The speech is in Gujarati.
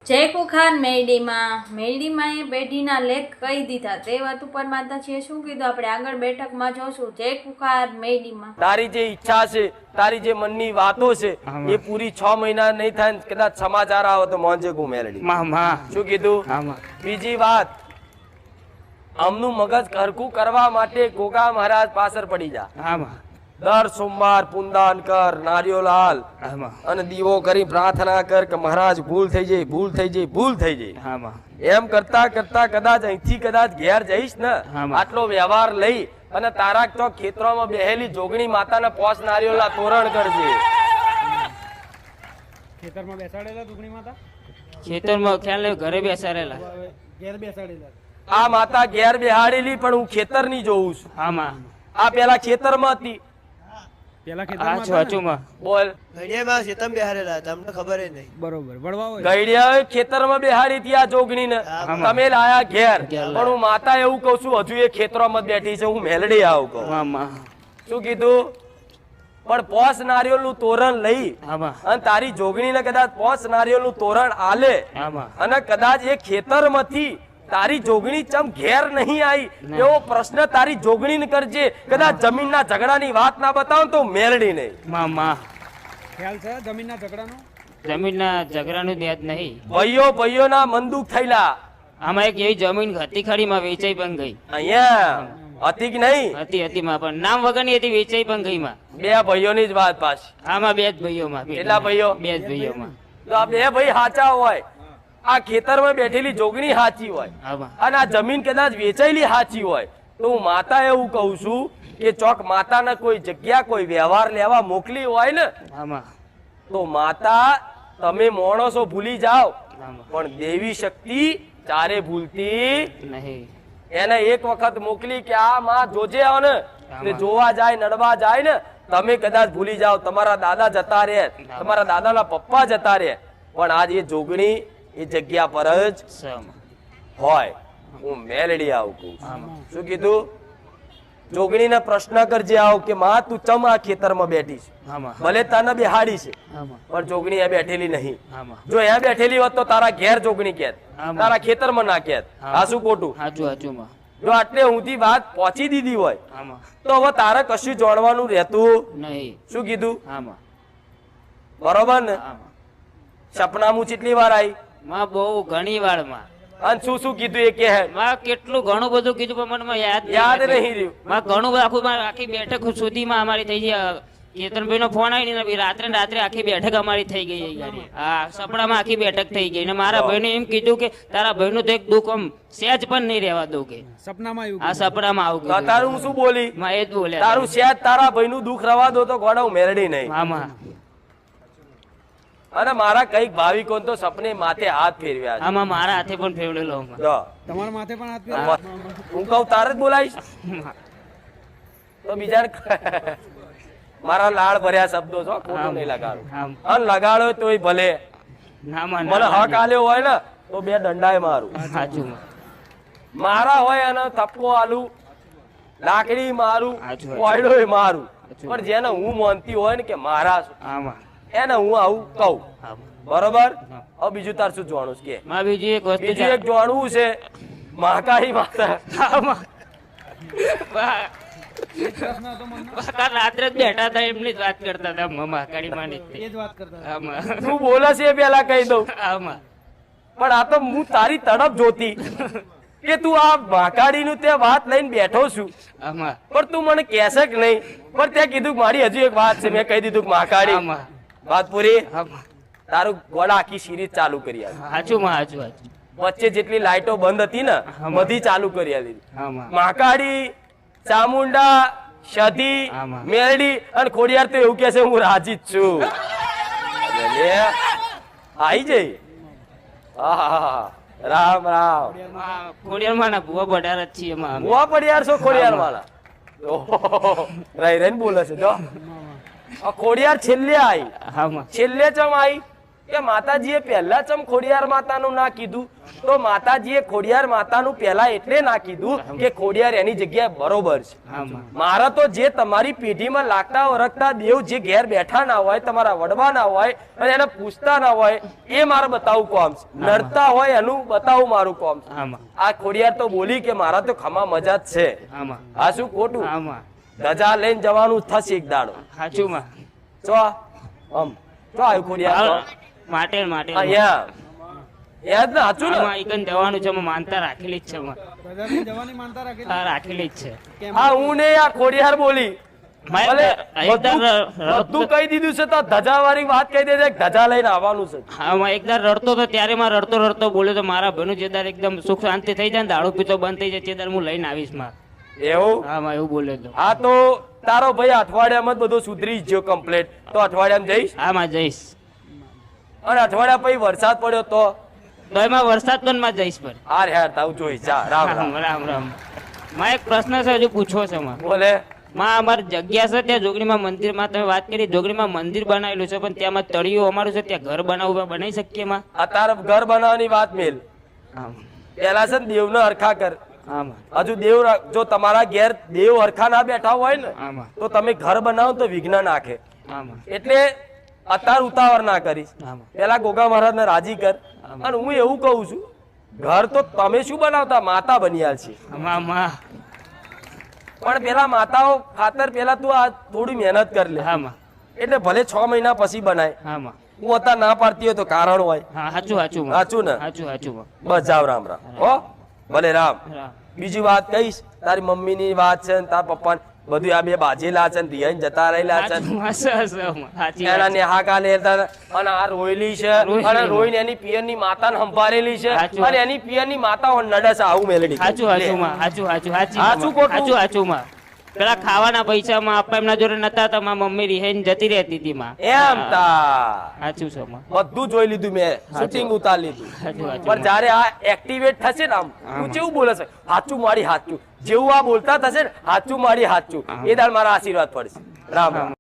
જય કુખાર મેરડીમાં એ પેઢીના લેખ કહી દીધા તે વાત ઉપર માતાજીએ શું કીધું આપણે આગળ બેઠકમાં જોશું. જય કુખાર મેરડીમાં તારી જે ઈચ્છા છે, તારી જે મનની વાતો છે એ પૂરી 6 મહિના નહીં થાય ને કદાચ સમાચાર આવે તો મોંજે ગુ મેલડી શું કીધું. બીજી વાત, આમનું મગજ હરખું કરવા માટે ગોગા મહારાજ પાછળ પડી જા. દર સોમવાર પુંદાન કર, નારિયોલ હાલ અને દીવો કરી પ્રાર્થના કર કે મહારાજ ભૂલ થઈ જાય, ભૂલ થઈ જાય, ભૂલ થઈ જાય. એમ કરતા કરતા કદાચ અહીંથી કદાચ ઘેર જઈશ ને આટલો વ્યવહાર લઈ અને તારા તો ખેતરોમાં બેહેલી જોગણી માતાને પોસ નારિયોલના તોરણ કરજે. ખેતરમાં બેસાડેલા જોગણી માતા, ખેતરમાં ખ્યાલ ઘરે બેસાડેલા, ઘેર બેસાડેલા. આ માતા ઘેર બેહાડેલી પણ હું ખેતરની જોઉં છું. આ પેલા ખેતરમાં હતી. પેલા ખેતરમાં બોલ ગઈડિયામાં શેતમ બેહારેલા તમને ખબર જ નહીં. બરોબર વળવા હોય ગઈડિયા ખેતરમાં બેહાડી હતી આ જોગણીને, તમે લાયા ઘેર. પણ હું માતા એવું કહું છું હજુ એ ખેતરોમાં જ બેઠી છે, હું મેલડી આવું કહું. શું કીધું? પણ પોસ નારિયેળ નું તોરણ લઈ અને તારી જોગણીને કદાચ પોસ નારિયેળ નું તોરણ આલે અને કદાચ એ ખેતરમાંથી તારી જોગણી ચમ ઘેર નહીં આવી એવો પ્રશ્ન તારી જોગણીને કરજે. કદાચ જમીનના ઝઘડાની વાત ના બતાવો તો મેલડી નહીં. ખ્યાલ છે જમીનના ઝઘડાનો? જમીનના ઝઘડાનું વ્યાજ નહીં. ભાઈઓના મન દુઃખ થયેલા. આમાં એક એવી જમીન હતી ખરીમાં વેચાઈ પણ ગઈ. અહીંયા હતી કે નહીં? હતી માં પણ નામ વગરની હતી, વેચાઈ પણ ગઈ માં. બે ભાઈઓની જ વાત પાછી. આમાં બે જ ભાઈઓમાં. કેટલા ભાઈઓ? બે જ ભાઈઓમાં. તો આ બે ભાઈ સાચા હોય, આ ખેતરમાં બેઠેલી જોગણી સાચી હોય અને આ જમીન કદાચ વેચાયેલી સાચી હોય તો હું માતા એવું કહું છું કે ચોક માતાને કોઈ જગ્યા કોઈ વ્યવહાર લેવા મોકલી હોય ને તો માતા તમે માણસો ભૂલી જાઓ પણ દેવી શક્તિ ચારે ભૂલતી નહીં. એને એક વખત મોકલી કે આ માં જોજે ને જોવા જાય, નડવા જાય ને તમે કદાચ ભૂલી જાઓ. તમારા દાદા જતા રહે, તમારા દાદાના પપ્પા જતા રહે, પણ આજ એ જોગણી એ જગ્યા પર જ હોય. હું મેલડી આવું કહું. શું કીધું? જોગણીને પ્રશ્ન કરજે આવો કે માં તું ચમ આ ખેતરમાં બેઠી છે? ભલે તને બેહાડી છે પણ જોગણી એ બેઠેલી નહીં. જો એ બેઠેલી હોત તો તારા ઘેર જોગણી કહેત, તારા ખેતરમાં ના કહેત. આ શું ખોટું? જો આટલે ઊંધી વાત પહોંચી દીધી હોય તો હવે તારે કશું જાણવાનું રહેતું નહીં. શું કીધું? બરોબર ને? સપનામાં કેટલી વાર આવી? માં બહુ ઘણી વાર માં. અને શું શું કીધું એ કે માં કેટલું ઘણું બધું કીધું પણ મને યાદ નહીં રહ્યું. માં ઘણું બધું આખી બેઠક સુધીમાં અમારી થઈ ગઈ. કેતનભાઈ નો ફોન આવી ને રાત્રે આખી બેઠક અમારી થઈ ગઈ. હા, સપનામાં આખી બેઠક થઈ ગઈ. મારા ભાઈને એમ કીધું કે તારા ભાઈનું તો એક દુઃખ આમ સહેજ પણ નહીં રહેવા દઉં કે સપનામાં આ સપનામાં આવું. તારું શું બોલી? માં એ જ બોલ્યા તારું સહેજ તારા ભાઈનું દુઃખ રવા દો તો ગોડા મેરડી નહીં. આમાં અને મારા કઈક ભાવિકો તો સપને માથે હાથ ફેરવ્યા. આમાં મારા હાથે પણ ફેરવેલો. તમારા માથે પણ હાથ ફેરવ્યા? હું કહું તારે જ બોલાવીશ તો બીજા મારા લાળ ભર્યા શબ્દો છો, ખોટું નહીં લગાડું. અને લગાડો તોય ભલે મને હક આલ્યો હોય ને તો બે દંડાએ મારું. મારા હોય અને થપકો આલું, લાકડી મારું, કોયડો મારું. પણ જેને હું માનતી હોય ને કે મારા એને હું આવું કહું. બરોબર? હવે બીજું તાર શું જોવાનું છે? બીજું એક જોવાનું છે મહાકાળી માતા. રાત્રે બેઠા હતા એમની જ વાત કરતા હતા. મહાકાળી માની એ જ વાત કરતા. તું બોલે છે પેલા કહી દઉં. પણ આ તો હું તારી તડપ જોતી કે તું આ મહાકાળી નું તે વાત લઈને બેઠો છું પણ તું મને કહેશે કે નહીં. પણ તે કીધું મારી હજુ એક વાત છે, મેં કહી દીધું કે મહાકાળી વાત પૂરી. તારું ગોળા આખી સિરીઝ ચાલુ કરી આવી. વચ્ચે જેટલી લાઈટો બંધ હતી ને બધી ચાલુ કરી આવી. મહાકાળી, ચામુંડા, સધી, મેરડી અને ખોડિયાર તો એવું કે છે હું રાજી જ છું. આઈ જઈ. રામ રામ. ખોડિયાર માના ભુવા બડાર જ છીએ. ભુવા પડિયાર છો ખોડિયાર વાળા? રહી રહીને બોલે છે. જો ખોડિયાર છેલ્લે આવી. છેલ્લે ચમ આવી? કે માતાજીએ પહેલા ચમ ખોડિયાર માતાનું ના કીધું? તો માતાજીએ ખોડિયાર માતાનું પહેલા એટલે ના કીધું કે ખોડિયાર એની જગ્યાએ બરોબર છે. મારા તો જે તમારી પેઢીમાં લાગતા ઓળખતા દેવ જે ઘેર બેઠા ના હોય, તમારા વડવા ના હોય અને એને પૂછતા ના હોય, એ મારે બતાવવું કોમ છે. નડતા હોય એનું બતાવવું મારું કોમ છે. આ ખોડિયાર તો બોલી કે મારા તો ખમા મજા જ છે. આ શું ખોટું? ધજા લઈને જવાનું થશે એક દાડો. સાચું માં ચો આમ ચો આવ્યું ખોડિયાર માટે માટે અહીંયા યાદ ના સાચું ને? આમાં એકન જવાનું છે, માનતા રાખેલી જ છે માં. પ્રજાની જવાની માનતા રાખેલી? હા, રાખેલી જ છે. હા, હું ને આ ખોડિયાર બોલી ભલે બધું કહી દીધું છે તો ધજા વાળી વાત કહી દે છે, ધજા લઈને આવવાનું છે. હા, માં એકદાર રડતો તો ત્યારે માં રડતો બોલ્યો તો મારા ભાઈનું જે દાર એકદમ સુખ શાંતિ થઈ જાય ને, દારૂ પીતો બંધ થઈ જાય તે દાર હું લઈને આવીશ માં. એવું? હા માં, એવું બોલ્યો તો. હા, તો તારો ભાઈ અઠવાડિયામાં જ બધું સુધરી ગયો કમ્પ્લીટ. તો અઠવાડિયામાં જઈશ? હા માં, જઈશ. અને અઠવાડિયા પછી વરસાદ પડ્યો તો? તો એમાં વરસાદ પણ માં જઈશ પર. હાર હેર તાવ જોઈ જા. રામ રામ. રામ રામ. માં એક પ્રશ્ન છે હજુ પૂછવો છે માં. બોલે. માં અમારી જગ્યા છે ત્યાં જોગણીમાં મંદિરમાં તમે વાત કરી, જોગણીમાં મંદિર બનાવેલું છે પણ ત્યાંમાં તળિયું અમારું છે, ત્યાં ઘર બનાવવું બનાવી શકીએ માં? અત્યારે ઘર બનાવવાની વાત મેલ. હા પેલા છે ને દેવને હરખા કર. માં. હજુ દેવ જો તમારા ઘેર દેવ હરખા ના બેઠા હોય ને હા માં. તો તમે ઘર બનાવો તો વિઘ્ન નાખે. હા માં. એટલે અત્યારે ઉતાવળ ના કરીશ. હા માં. પેલા ગોગા મહારાજ ને રાજી કર. અને હું એવું કહું છું, ઘર તો તમે શું બનાવતા, માતા બન્યા છે. માં માં. પણ પેલા માતાઓ ખાતર પેલા તું આ થોડી મહેનત કર લે. હા માં. એટલે ભલે 6 મહિના પછી બનાય. હા માં. હું અત્યારે ના પાડતી હોય તો કારણ હોય. હા, સાચું સાચું માં. સાચું ને? સાચું માં. બસ જાવ. રામ રામ. હો ભલે રામ. રામ. બીજી વાત કહીશ, તારી મમ્મીની વાત છે ને તાર પપ્પા બધું આ બે બાજેલા છે ને રિયાઈને જતા રહેલા છે. સાચું માં, સાચી વાત એના છે. નેહાકા લેતા અને આ રોયલી છે અને રોઈને એની પિયરની માતાને સંભાળેલી છે સાચું. અને એની પિયરની માતા નડે છે. આવું મેલડી. સાચું માં, સાચું સાચું ખોટું? સાચું માં. પેલા ખાવાના પૈસા માં આપવા એમના જોડે નતા હતા, માં મમ્મી રિહાઈને જતી રહેતી હતી માં. એમ તા સાચું છે માં. બધું જોઈ લીધું મેં, શૂટિંગ ઉતાર લીધું. સાચું પણ જયારે આ એક્ટિવેટ થશે ને, આમ તું કેવું બોલે છે, હાચું મારી હાચું, જેવું આ બોલતા થશે ને હાચું મારી હાચું, એ દાડ મારા આશીર્વાદ પડશે. રામ રામ.